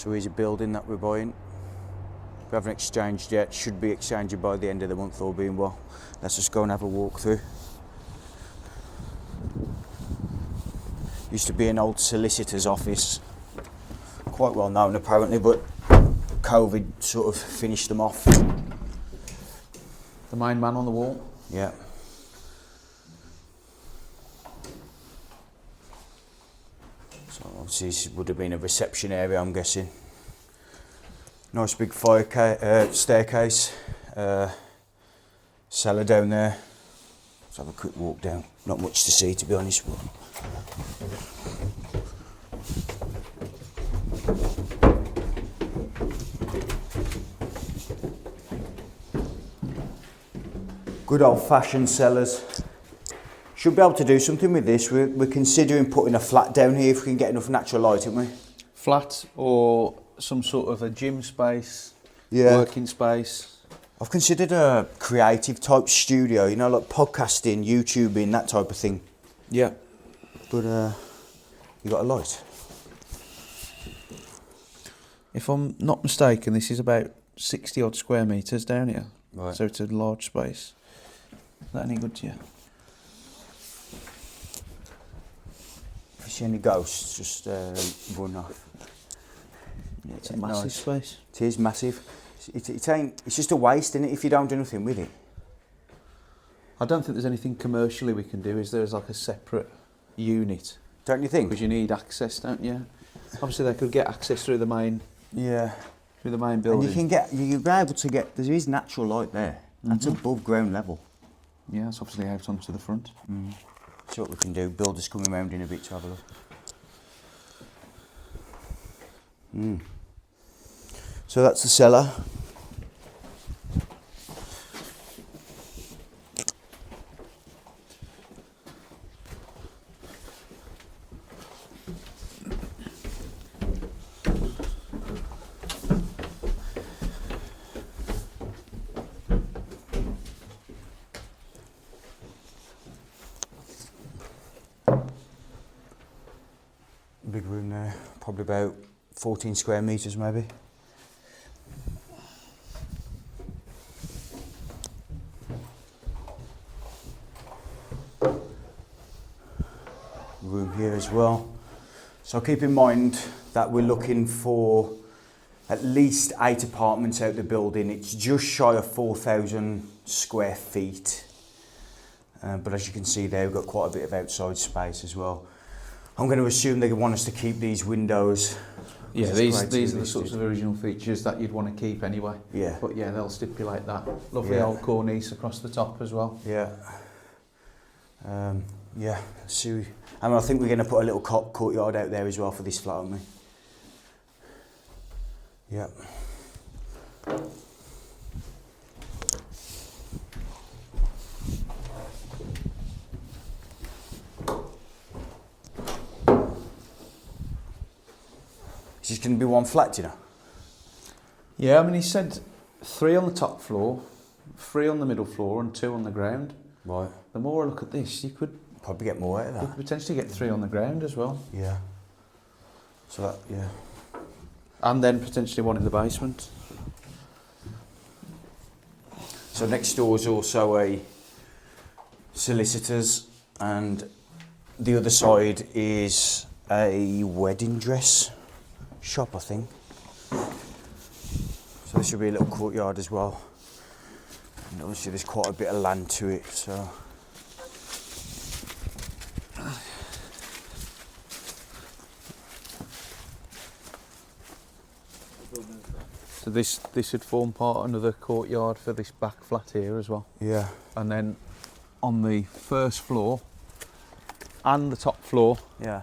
So here's a building that we're buying. We haven't exchanged yet, should be exchanging by the end of the month, all being well. Let's just go and have a walk through. Used to be an old solicitor's office, quite well known apparently, but COVID sort of finished them off. The main man on the wall? Yeah. So obviously this would have been a reception area, I'm guessing. Nice big staircase, cellar down there. Let's have a quick walk down. Not much to see, to be honest. But good old-fashioned cellars. Should be able to do something with this. We're considering putting a flat down here if we can get enough natural light, aren't we? Flat or some sort of a gym space, Yeah. working space. I've considered a creative type studio, you know, like podcasting, YouTubing, that type of thing. Yeah. But you got a light? If I'm not mistaken, this is about 60 odd square metres down here. Right. So it's a large space. Is that any good to you? If you see any ghosts, just run off. Yeah, It's a massive nice. space. It is massive. It's just a waste, isn't it, if you don't do nothing with it? I don't think there's anything commercially we can do, is there, as like a separate unit? Don't you think? Because you need access, don't you? Obviously they could get access through the main Yeah. building. And you'll be able to get, there is natural light there. That's above ground level. Yeah, it's obviously out onto the front. See what we can do. Builders coming round in a bit to have a look. So that's the cellar. Big room there, probably about 14 square metres maybe. Room here as well. So keep in mind that we're looking for at least 8 apartments out the building. It's just shy of 4,000 square feet. But as you can see there, we've got quite a bit of outside space as well. I'm going to assume they want us to keep these windows. Yeah, these are the sorts of original features that you'd want to keep anyway. Yeah. But yeah, they'll stipulate that. Lovely Yeah. old cornice across the top as well. Yeah. Yeah, see. I think we're going to put a little courtyard out there as well for this flat, aren't we? Yeah. Is this going to be one flat, do you know? Yeah, I mean, he said 3 on the top floor, 3 on the middle floor and 2 on the ground. Right. The more I look at this, you could Probably get more out of that. potentially get 3 on the ground as well. Yeah. So that, yeah. And then potentially 1 in the basement. So next door is also a solicitor's, and the other side is a wedding dress shop, I think. So there should be a little courtyard as well. And obviously there's quite a bit of land to it, so. So this would form part of another courtyard for this back flat here as well. Yeah. And then on the first floor and the top floor, Yeah.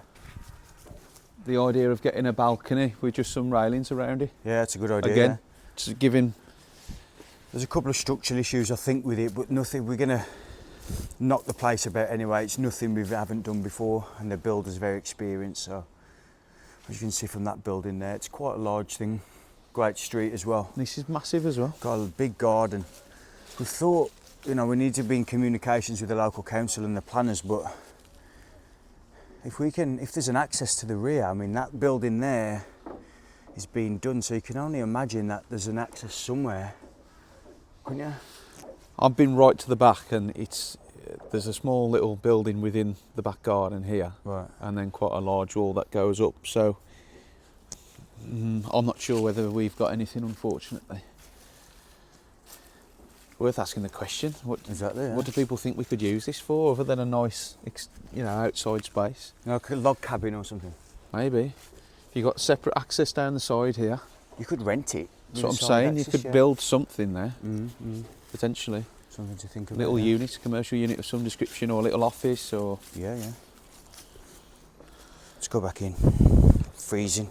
the idea of getting a balcony with just some railings around it. Yeah, it's a good idea. Again, Yeah. just giving. There's a couple of structural issues I think with it, but nothing, we're going to knock the place about anyway. It's nothing we haven't done before, and the builder's very experienced, so as you can see from that building there, it's quite a large thing. Great street as well. This is massive as well. Got a big garden. We thought, you know, we need to be in communications with the local council and the planners, but if there's an access to the rear, I mean, that building there is being done, so you can only imagine that there's an access somewhere, couldn't you? I've been right to the back, and there's a small little building within the back garden here, Right. and then quite a large wall that goes up. So I'm not sure whether we've got anything, unfortunately. Worth asking the question. Exactly. Yeah. What do people think we could use this for, other than a nice, outside space? Like a log cabin or something. Maybe. If you got separate access down the side here. You could rent it. That's what I'm saying. You could build something there, potentially. Something to think about. Little unit, commercial unit of some description, or a little office, or... Yeah. Let's go back in. Freezing.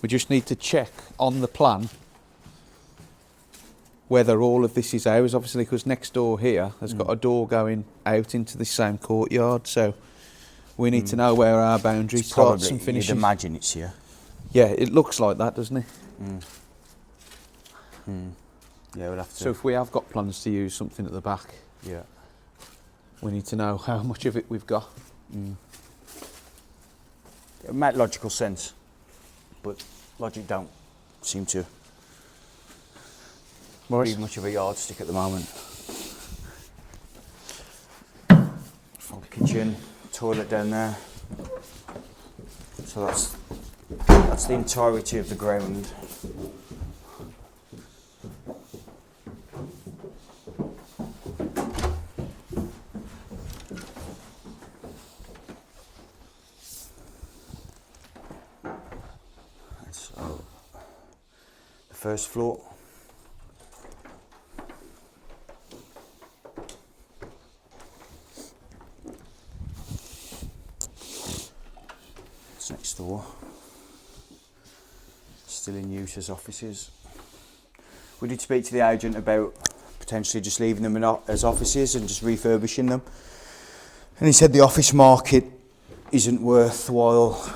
We just need to check on the plan whether all of this is ours, obviously, because next door here has got a door going out into the same courtyard, so we need to know where our boundary starts and finishes. You'd imagine it's here. Yeah, it looks like that, doesn't it? Yeah, we'll have to. So if we have got plans to use something at the back, yeah, we need to know how much of it we've got. It makes logical sense, but logic don't seem to be much of a yardstick at the moment. Full kitchen, toilet down there. So that's the entirety of the ground. So the first floor. It's next door. Still in use as offices. We did speak to the agent about potentially just leaving them as offices and just refurbishing them. And he said the office market isn't worthwhile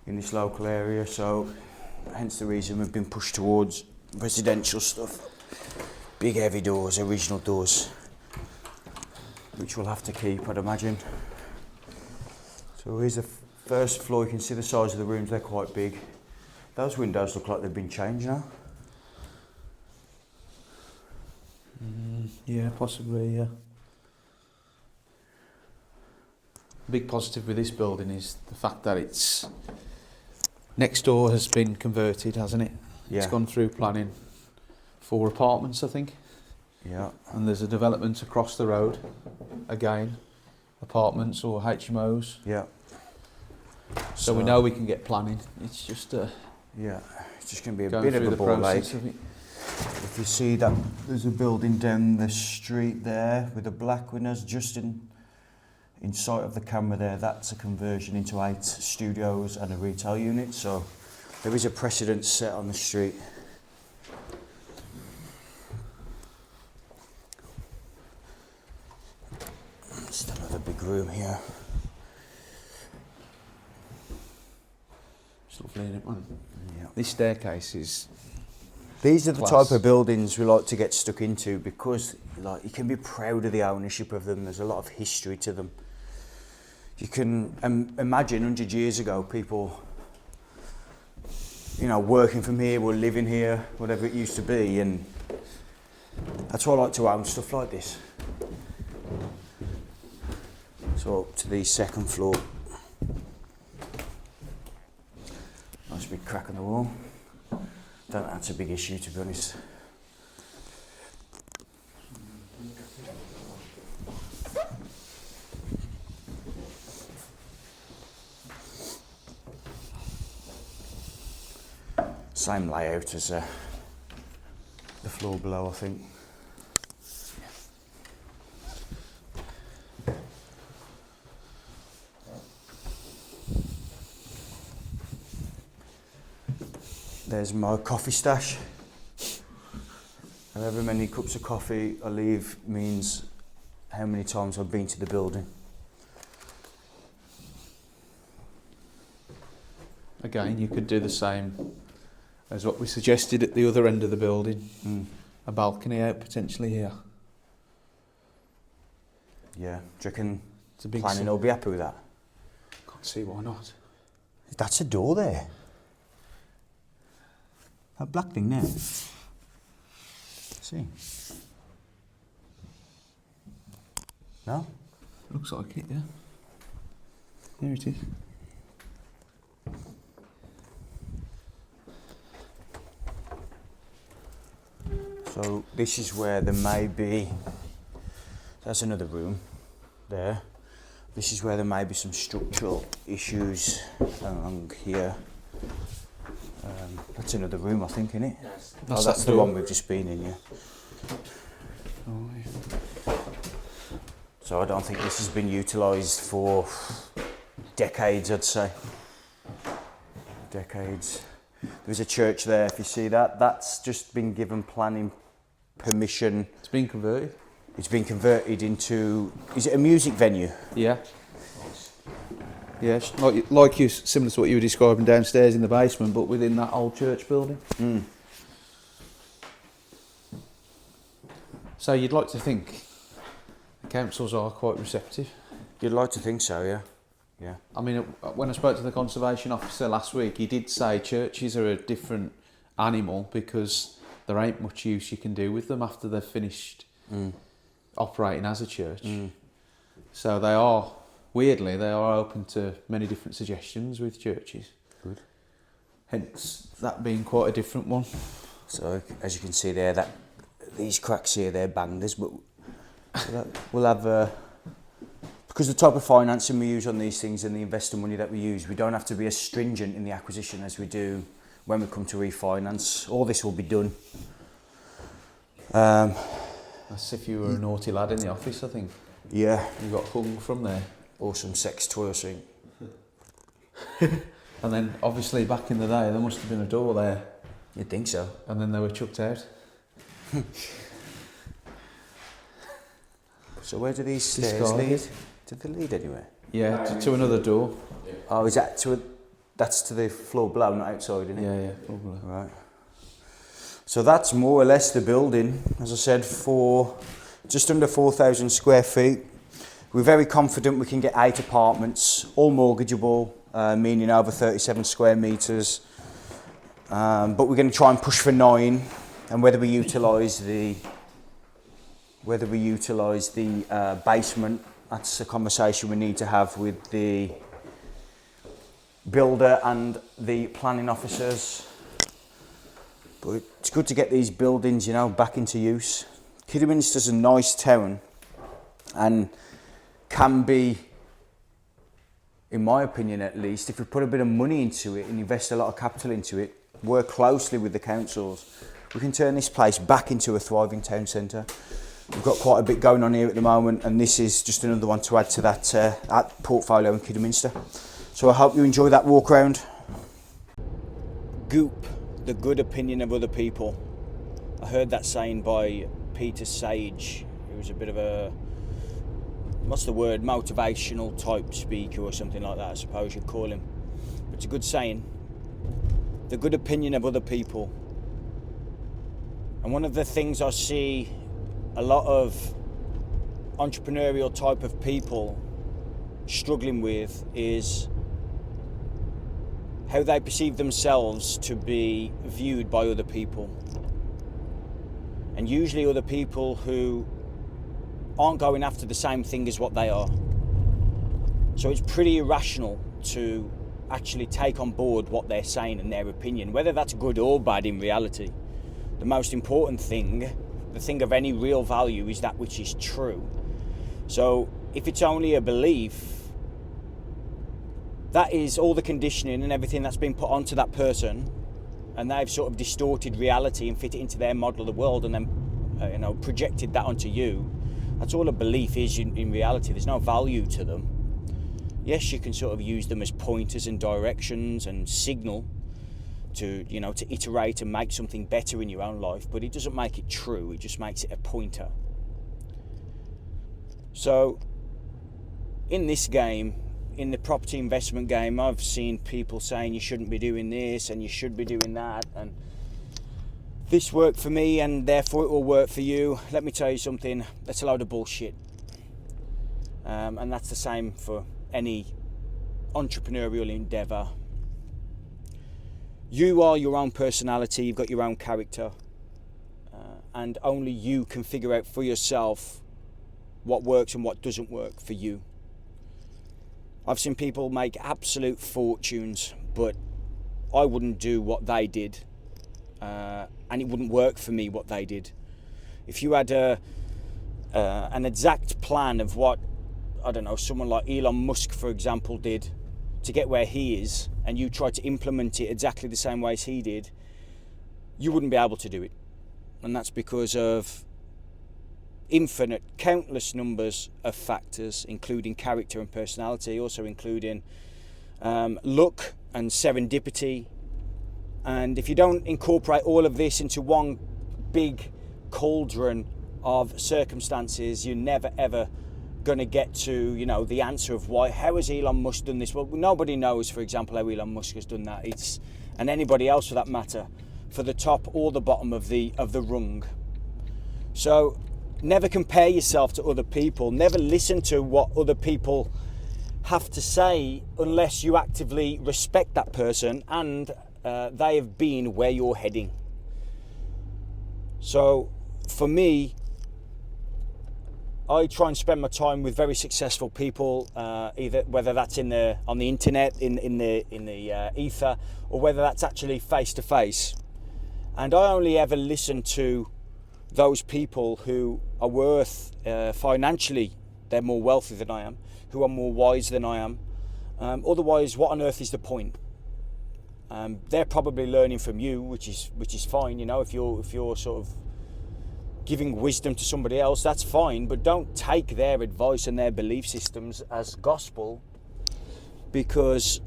in this local area, so hence the reason we've been pushed towards residential stuff. Big heavy doors, original doors, which we'll have to keep, I'd imagine. So here's the first floor. You can see the size of the rooms, they're quite big. Those windows look like they've been changed now. Yeah, possibly, yeah. Big positive with this building is the fact that it's next door has been converted, hasn't it? Yeah. It's gone through planning for apartments, I think. Yeah. And there's a development across the road, again, apartments or HMOs. Yeah. So we know we can get planning. It's just yeah, it's just going to be a going bit of through a the ball process ache. of it. If you see that there's a building down the street there with the black windows just in sight of the camera there, that's a conversion into 8 studios and a retail unit, so there is a precedent set on the street. Just another big room here. It's lovely, isn't it, man? Yeah. This staircase is... These are the Class. type of buildings we like to get stuck into because you can be proud of the ownership of them. There's a lot of history to them. You can imagine 100 years ago people, working from here or living here, whatever it used to be, and that's why I like to own stuff like this. So up to the second floor. Nice big crack in the wall. Don't think that's a big issue, to be honest. Same layout as the floor below, I think. There's my coffee stash. However many cups of coffee I leave means how many times I've been to the building. Again, you could do the same as what we suggested at the other end of the building. A balcony out potentially here. Yeah, do you reckon It's a big planning will be happy with that? see why not. That's a door there. That black thing there. See? No? Looks like it, yeah. There it is. So this is where there may be, that's another room there. This is where there may be some structural issues along here. That's another room, I think, isn't it? Yes. That's the one we've just been in, yeah. Oh, yeah. So I don't think this has been utilised for decades, I'd say. Decades. There's a church there, if you see that. That's just been given planning permission. It's been converted. It's been converted into, is it a music venue? Yeah. Yeah, it's like you, similar to what you were describing downstairs in the basement, but within that old church building. Mm. So you'd like to think the councils are quite receptive. You'd like to think so, yeah. Yeah. I mean, when I spoke to the conservation officer last week, he did say churches are a different animal because there ain't much use you can do with them after they've finished operating as a church. So they are, weirdly, they are open to many different suggestions with churches. Good. Hence, that being quite a different one. So, as you can see there, that these cracks here, they're bangers, but we'll have... because the type of financing we use on these things and the investor money that we use, we don't have to be as stringent in the acquisition as we do when we come to refinance. All this will be done. That's if you were a naughty lad in the office, I think. Yeah. You got hung from there. Or some sex toy or something. And then, obviously, back in the day, there must have been a door there. You'd think so. And then they were chucked out. So where do these stairs lead? Did they lead anywhere? Yeah, to another door. Oh, is that that's to the floor below, not outside, isn't it? Yeah, probably. Right. So that's more or less the building, as I said, for just under 4,000 square feet. We're very confident we can get 8 apartments, all mortgageable, meaning over 37 square metres. But we're going to try and push for 9, and whether we utilise the basement, that's a conversation we need to have with the builder and the planning officers. But it's good to get these buildings, you know, back into use. Kidderminster's a nice town and can be, in my opinion at least, if we put a bit of money into it and invest a lot of capital into it, work closely with the councils, we can turn this place back into a thriving town centre. We've got quite a bit going on here at the moment, and this is just another one to add to that portfolio in Kidderminster. So I hope you enjoy that walk round. Goop, the good opinion of other people. I heard that saying by Peter Sage, who was a bit of a, what's the word, motivational type speaker or something like that, I suppose you'd call him. But it's a good saying. The good opinion of other people. And one of the things I see a lot of entrepreneurial type of people struggling with is how they perceive themselves to be viewed by other people. And usually other people who aren't going after the same thing as what they are. So it's pretty irrational to actually take on board what they're saying and their opinion, whether that's good or bad in reality. The most important thing, the thing of any real value, is that which is true. So if it's only a belief, that is all the conditioning and everything that's been put onto that person, and they've sort of distorted reality and fit it into their model of the world and then projected that onto you. That's all a belief is in reality. There's no value to them. Yes, you can sort of use them as pointers and directions and signal to iterate and make something better in your own life, but it doesn't make it true. It just makes it a pointer. So in this game, in the property investment game, I've seen people saying you shouldn't be doing this and you should be doing that, and this worked for me and therefore it will work for you. Let me tell you something, that's a load of bullshit. And that's the same for any entrepreneurial endeavour. You are your own personality, you've got your own character, and only you can figure out for yourself what works and what doesn't work for you. I've seen people make absolute fortunes, but I wouldn't do what they did, and it wouldn't work for me what they did. If you had an exact plan of what, I don't know, someone like Elon Musk, for example, did to get where he is, and you tried to implement it exactly the same way as he did, you wouldn't be able to do it. And that's because of infinite, countless numbers of factors, including character and personality, also including luck and serendipity. And if you don't incorporate all of this into one big cauldron of circumstances, you're never ever going to get to, you know, the answer of why. How has Elon Musk done this? Well, nobody knows, for example, how Elon Musk has done that. And anybody else for that matter, for the top or the bottom of the rung. So never compare yourself to other people. Never listen to what other people have to say unless you actively respect that person and they have been where you're heading. So for me, I try and spend my time with very successful people, either whether that's on the internet, in the ether, or whether that's actually face to face. And I only ever listen to those people who are worth financially, they're more wealthy than I am, who are more wise than I am. Otherwise, what on earth is the point? They're probably learning from you, which is fine. You know, if you're sort of giving wisdom to somebody else, that's fine, but don't take their advice and their belief systems as gospel, because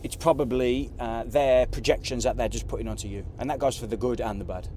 it's probably their projections that they're just putting onto you, and that goes for the good and the bad.